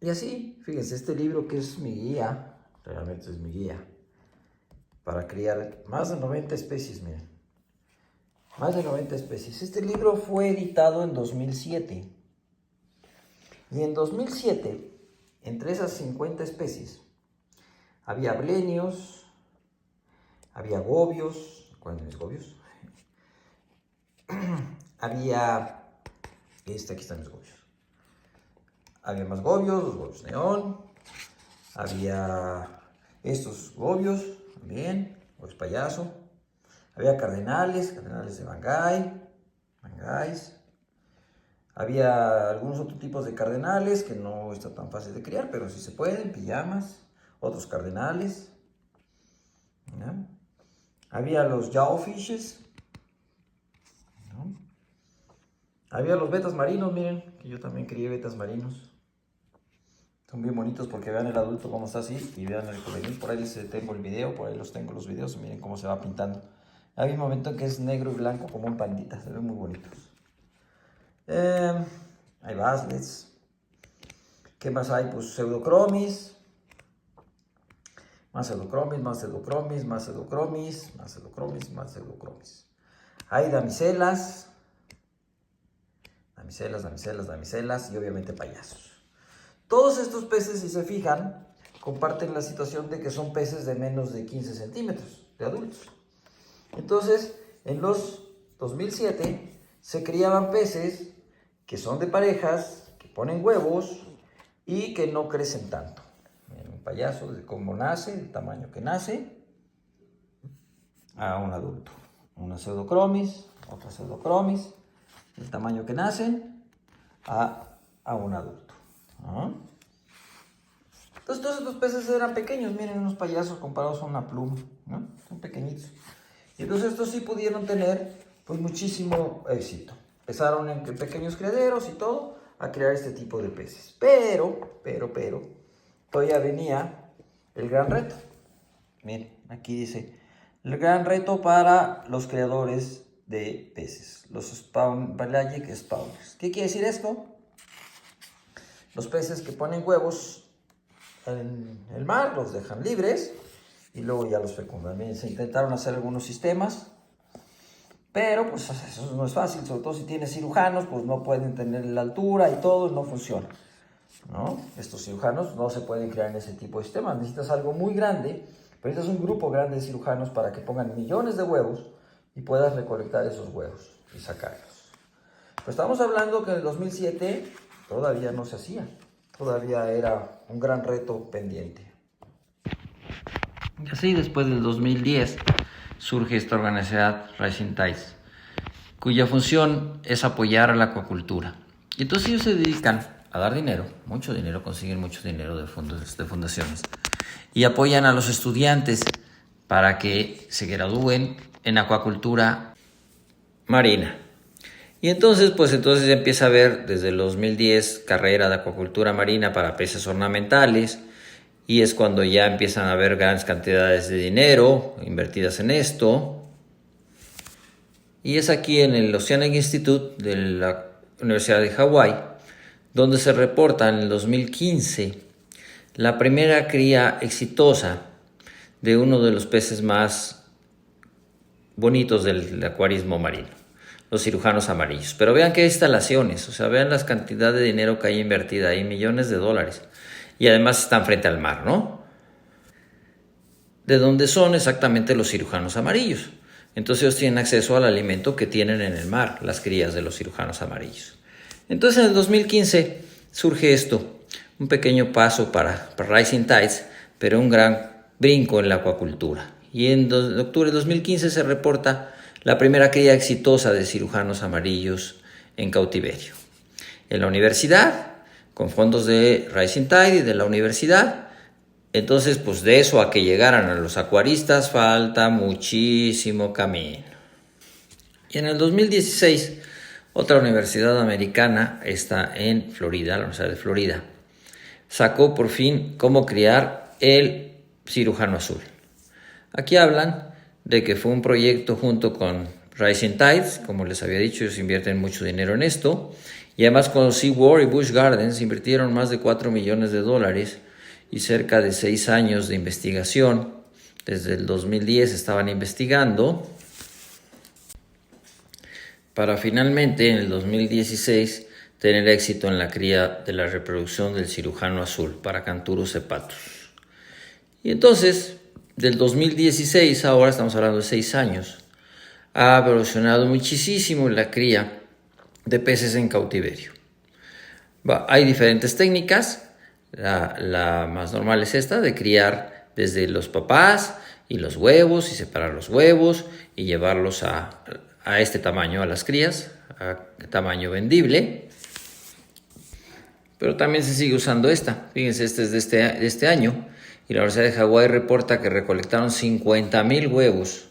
Y así, fíjense, este libro que es mi guía, realmente es mi guía, para criar más de 90 especies, miren. Más de 90 especies. Este libro fue editado en 2007. Y en 2007, entre esas 50 especies, había blenios, había gobios, ¿cuáles son mis gobios? Había, aquí están mis gobios. Había más gobios, los gobios neón, había estos gobios, también, gobios payaso. Había cardenales de Bangáis. Había algunos otros tipos de cardenales que no está tan fácil de criar, pero sí se pueden, pijamas, otros cardenales. ¿Ya? Había los jawfishes. ¿No? Había los betas marinos, miren, que yo también crié betas marinos. Son bien bonitos porque vean el adulto cómo está así y vean el juvenil. Por ahí les tengo el video, por ahí los tengo los videos y miren cómo se va pintando. Hay un momento que es negro y blanco como un pandita, se ven muy bonitos. Hay baslets. ¿Qué más hay? Pues pseudocromis. Más pseudocromis, más pseudocromis, más pseudocromis, más pseudocromis, más pseudocromis. Hay damiselas. Damiselas y obviamente payasos. Todos estos peces, si se fijan, comparten la situación de que son peces de menos de 15 centímetros de adultos. Entonces, en los 2007 se criaban peces que son de parejas, que ponen huevos y que no crecen tanto. Miren, un payaso, desde cómo nace, el tamaño que nace, a un adulto. Una pseudocromis, otra pseudocromis, el tamaño que nacen, a un adulto. ¿Ah? Entonces todos estos peces eran pequeños, miren unos payasos comparados a una pluma, ¿no? Son pequeñitos. Y entonces estos sí pudieron tener pues muchísimo éxito. Empezaron en pequeños criaderos y todo a crear este tipo de peces. Pero, todavía venía el gran reto. Miren, aquí dice, el gran reto para los creadores de peces, los pelagic spawners. ¿Qué quiere decir esto? Los peces que ponen huevos en el mar, los dejan libres y luego ya los fecundan. Bien, se intentaron hacer algunos sistemas, pero pues eso no es fácil, sobre todo si tienes cirujanos, pues no pueden tener la altura y todo, no funciona, ¿no? Estos cirujanos no se pueden crear en ese tipo de sistemas, necesitas algo muy grande, pero necesitas un grupo grande de cirujanos para que pongan millones de huevos y puedas recolectar esos huevos y sacarlos. Pues estamos hablando que en el 2007 todavía no se hacía, todavía era un gran reto pendiente. Y así después del 2010 surge esta organización Rising Tides, cuya función es apoyar a la acuacultura. Y entonces ellos se dedican a dar dinero, mucho dinero, consiguen mucho dinero de fundaciones, y apoyan a los estudiantes para que se gradúen en acuacultura marina. Y entonces, entonces empieza a haber desde el 2010 carrera de acuacultura marina para peces ornamentales, y es cuando ya empiezan a haber grandes cantidades de dinero invertidas en esto. Y es aquí en el Oceanic Institute de la Universidad de Hawái, donde se reporta en el 2015 la primera cría exitosa de uno de los peces más bonitos del acuarismo marino, los cirujanos amarillos. Pero vean qué instalaciones, o sea, vean las cantidades de dinero que hay invertida ahí, millones de dólares. Y además están frente al mar, ¿no? De donde son exactamente los cirujanos amarillos. Entonces ellos tienen acceso al alimento que tienen en el mar, las crías de los cirujanos amarillos. Entonces en el 2015 surge esto, un pequeño paso para Rising Tides, pero un gran brinco en la acuacultura. Y en octubre de 2015 se reporta la primera cría exitosa de cirujanos amarillos en cautiverio. En la universidad, con fondos de Rising Tide y de la universidad. Entonces, pues de eso a que llegaran a los acuaristas falta muchísimo camino. Y en el 2016, otra universidad americana, está en Florida, la Universidad de Florida, sacó por fin cómo criar el cirujano azul. Aquí hablan de que fue un proyecto junto con Rising Tides, como les había dicho, ellos invierten mucho dinero en esto, Y además con SeaWorld y Busch Gardens invirtieron más de $4 millones y cerca de 6 años de investigación. Desde el 2010 estaban investigando para finalmente en el 2016 tener éxito en la cría de la reproducción del cirujano azul para Canturus hepatus. Y entonces, del 2016, ahora estamos hablando de 6 años, ha evolucionado muchísimo la cría de peces en cautiverio. Hay diferentes técnicas. La más normal es esta, de criar desde los papás y los huevos, y separar los huevos y llevarlos a este tamaño, a las crías, a tamaño vendible. Pero también se sigue usando esta. Fíjense, este es de este año. Y la Universidad de Hawái reporta que recolectaron 50,000 huevos.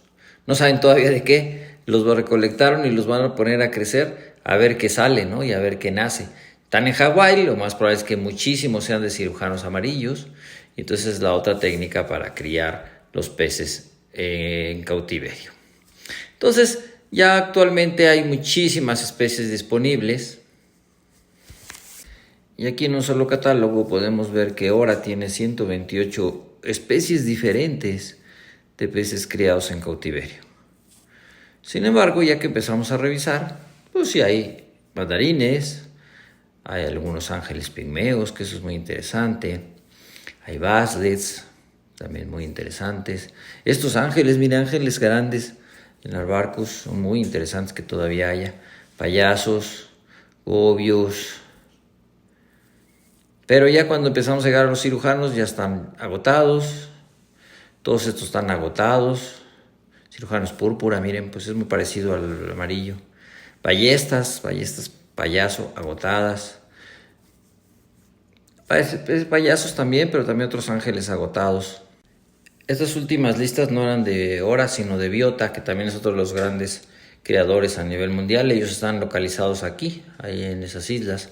No saben todavía de qué. Los recolectaron y los van a poner a crecer a ver qué sale, ¿no? Y a ver qué nace. Están en Hawái, lo más probable es que muchísimos sean de cirujanos amarillos. Y entonces es la otra técnica para criar los peces en cautiverio. Entonces, ya actualmente hay muchísimas especies disponibles. Y aquí en un solo catálogo podemos ver que ahora tiene 128 especies diferentes de peces criados en cautiverio. Sin embargo, ya que empezamos a revisar, pues sí hay mandarines, hay algunos ángeles pigmeos, que eso es muy interesante, hay basslets, también muy interesantes. Estos ángeles, mira, ángeles grandes en los barcos, son muy interesantes que todavía haya. Payasos, gobios. Pero ya cuando empezamos a llegar a los cirujanos ya están agotados. Todos estos están agotados. Cirujanos púrpura, miren, pues es muy parecido al amarillo. Ballestas payaso, agotadas. Payasos también, pero también otros ángeles agotados. Estas últimas listas no eran de Ora, sino de Biota, que también es otro de los grandes creadores a nivel mundial. Ellos están localizados aquí, ahí en esas islas.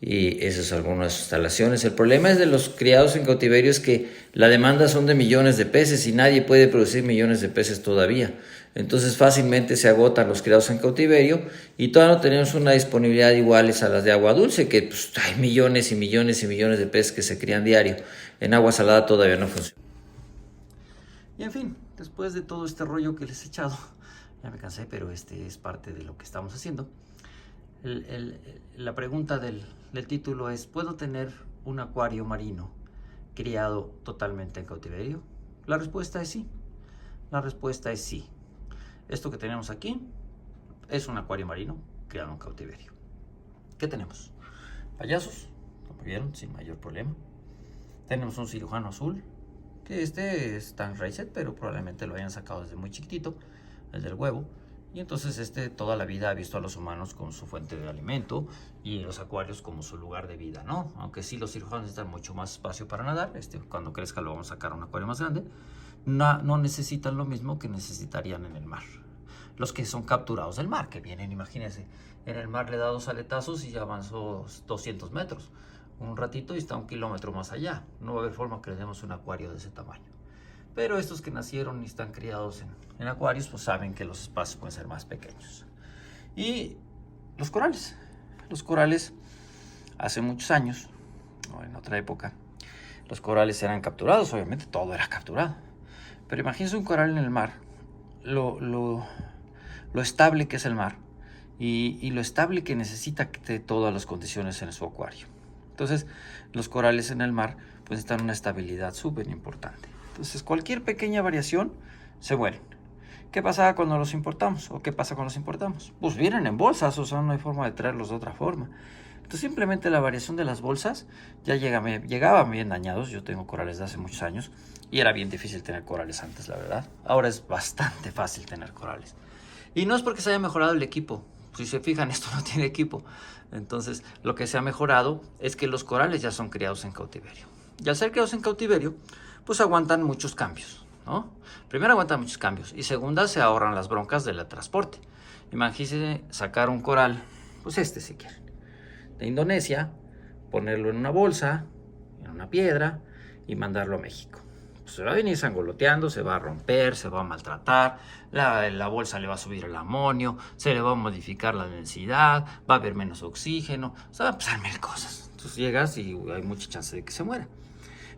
Y esas son algunas instalaciones. El problema es de los criados en cautiverio es que la demanda son de millones de peces y nadie puede producir millones de peces todavía. Entonces fácilmente se agotan los criados en cautiverio y todavía no tenemos una disponibilidad iguales a las de agua dulce, que pues, hay millones y millones y millones de peces que se crían diario. En agua salada todavía no funciona. Y en fin, después de todo este rollo que les he echado, ya me cansé, pero este es parte de lo que estamos haciendo. La pregunta del título es: ¿puedo tener un acuario marino criado totalmente en cautiverio? La respuesta es sí. La respuesta es sí. Esto que tenemos aquí es un acuario marino criado en cautiverio. ¿Qué tenemos? Payasos, como vieron, sin mayor problema. Tenemos un cirujano azul, que este es tan raíz, pero probablemente lo hayan sacado desde muy chiquitito, desde el huevo. Y entonces toda la vida ha visto a los humanos como su fuente de alimento y los acuarios como su lugar de vida, ¿no? Aunque sí los cirujanos necesitan mucho más espacio para nadar, cuando crezca lo vamos a sacar a un acuario más grande, no necesitan lo mismo que necesitarían en el mar. Los que son capturados del mar, que vienen, imagínense, en el mar le da 2 aletazos y ya avanzó 200 metros. Un ratito y está 1 kilómetro más allá. No va a haber forma que le demos un acuario de ese tamaño. Pero estos que nacieron y están criados en acuarios, pues saben que los espacios pueden ser más pequeños. Y los corales. Los corales, hace muchos años, o en otra época, los corales eran capturados. Obviamente todo era capturado. Pero imagínense un coral en el mar, lo estable que es el mar y lo estable que necesita que esté todas las condiciones en su acuario. Entonces, los corales en el mar pues necesitan una estabilidad súper importante. Entonces, cualquier pequeña variación se mueren. ¿Qué pasa cuando los importamos? ¿O qué pasa cuando los importamos? Pues vienen en bolsas, o sea, no hay forma de traerlos de otra forma. Entonces, simplemente la variación de las bolsas ya llegaban bien dañados. Yo tengo corales de hace muchos años y era bien difícil tener corales antes, la verdad. Ahora es bastante fácil tener corales. Y no es porque se haya mejorado el equipo. Si se fijan, esto no tiene equipo. Entonces, lo que se ha mejorado es que los corales ya son criados en cautiverio. Y al ser criados en cautiverio, pues aguantan muchos cambios, ¿no? Primero aguantan muchos cambios y segunda se ahorran las broncas del transporte. Imagínense sacar un coral, pues si quieren, de Indonesia, ponerlo en una bolsa, en una piedra y mandarlo a México. pues se va a venir sangoloteando, se va a romper, se va a maltratar, la bolsa le va a subir el amonio, se le va a modificar la densidad, va a haber menos oxígeno, se van a pasar mil cosas. Entonces llegas y hay mucha chance de que se muera.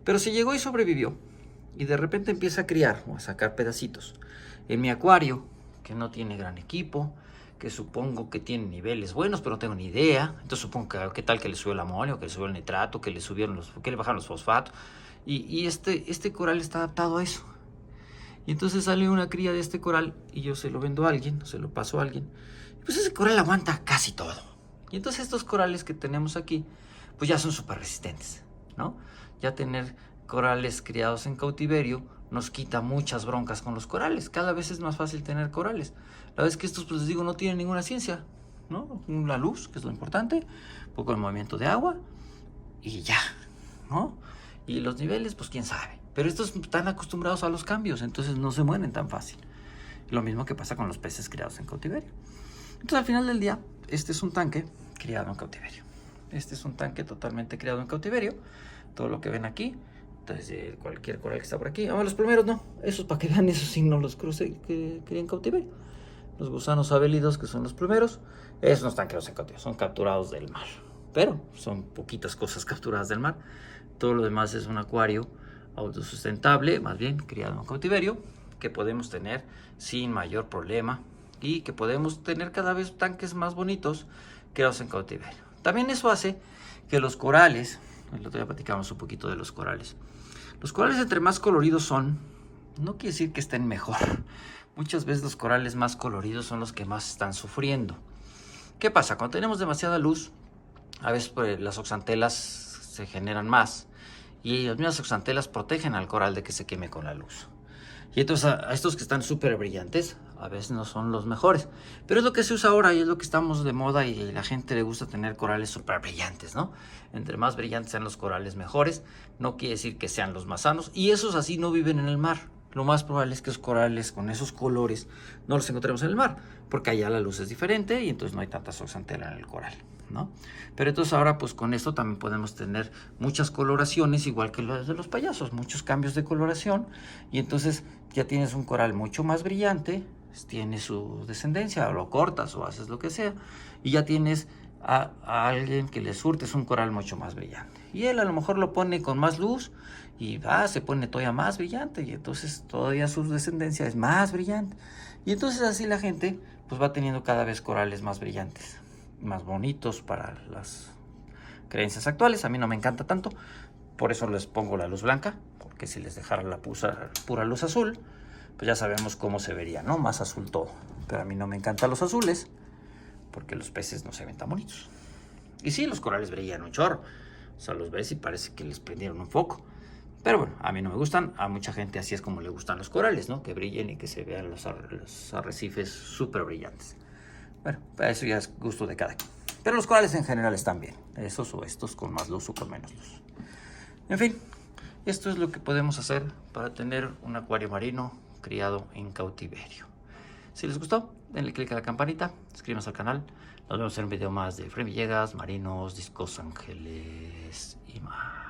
Pero si llegó y sobrevivió, y de repente empieza a criar o a sacar pedacitos, en mi acuario, que no tiene gran equipo, que supongo que tiene niveles buenos, pero no tengo ni idea. Entonces supongo que qué tal que le subió el amonio, que le subió el nitrato, que le bajaron los fosfatos. Y este coral está adaptado a eso. Y entonces sale una cría de este coral y yo se lo vendo a alguien, se lo paso a alguien. Pues ese coral aguanta casi todo. Y entonces estos corales que tenemos aquí, pues ya son súper resistentes, ¿no? Ya tener corales criados en cautiverio nos quita muchas broncas con los corales. Cada vez es más fácil tener corales. La verdad es que estos, pues les digo, no tienen ninguna ciencia, ¿no? La luz, que es lo importante, un poco el movimiento de agua y ya, ¿no? Y los niveles, pues quién sabe. Pero estos están acostumbrados a los cambios, entonces no se mueren tan fácil. Lo mismo que pasa con los peces criados en cautiverio. Entonces al final del día, este es un tanque criado en cautiverio. Este es un tanque totalmente criado en cautiverio. Todo lo que ven aquí, entonces cualquier coral que está por aquí. Los primeros no, esos para que vean, esos sí no los crucé que crían en cautiverio. Los gusanos abelidos, que son los primeros, esos no están criados en cautiverio, son capturados del mar. Pero son poquitas cosas capturadas del mar. Todo lo demás es un acuario autosustentable, más bien criado en cautiverio, que podemos tener sin mayor problema y que podemos tener cada vez tanques más bonitos criados en cautiverio. También eso hace que los corales, el otro día platicamos un poquito de los corales. Los corales entre más coloridos son, no quiere decir que estén mejor. Muchas veces los corales más coloridos son los que más están sufriendo. ¿Qué pasa? Cuando tenemos demasiada luz, a veces pues, las oxantelas se generan más y las mismas oxantelas protegen al coral de que se queme con la luz. Y entonces a estos que están súper brillantes, a veces no son los mejores. Pero es lo que se usa ahora y es lo que estamos de moda y a la gente le gusta tener corales súper brillantes, ¿no? Entre más brillantes sean los corales mejores, no quiere decir que sean los más sanos. Y esos así no viven en el mar. Lo más probable es que los corales con esos colores no los encontremos en el mar, porque allá la luz es diferente y entonces no hay tanta oxantela en el coral, ¿no? Pero entonces ahora pues con esto también podemos tener muchas coloraciones, igual que las de los payasos, muchos cambios de coloración, y entonces ya tienes un coral mucho más brillante, tiene su descendencia, o lo cortas o haces lo que sea, y ya tienes a alguien que le surtes un coral mucho más brillante. Y él a lo mejor lo pone con más luz y se pone todavía más brillante, y entonces todavía su descendencia es más brillante. Y entonces así la gente pues va teniendo cada vez corales más brillantes, más bonitos para las creencias actuales. A mí no me encanta tanto, por eso les pongo la luz blanca, porque si les dejara la pura luz azul, pues ya sabemos cómo se vería, ¿no? Más azul todo. Pero a mí no me encantan los azules, porque los peces no se ven tan bonitos. Y sí, los corales brillan un chorro. O sea, los ves y parece que les prendieron un foco. Pero bueno, a mí no me gustan. A mucha gente así es como le gustan los corales, ¿no? Que brillen y que se vean los arrecifes súper brillantes. Bueno, eso ya es gusto de cada quien. Pero los corales en general están bien. Esos o estos con más luz o con menos luz. En fin, esto es lo que podemos hacer para tener un acuario marino criado en cautiverio. Si les gustó, denle click a la campanita, suscríbanse al canal. Nos vemos en un video más de Efraín Villegas, marinos, discos, ángeles y más.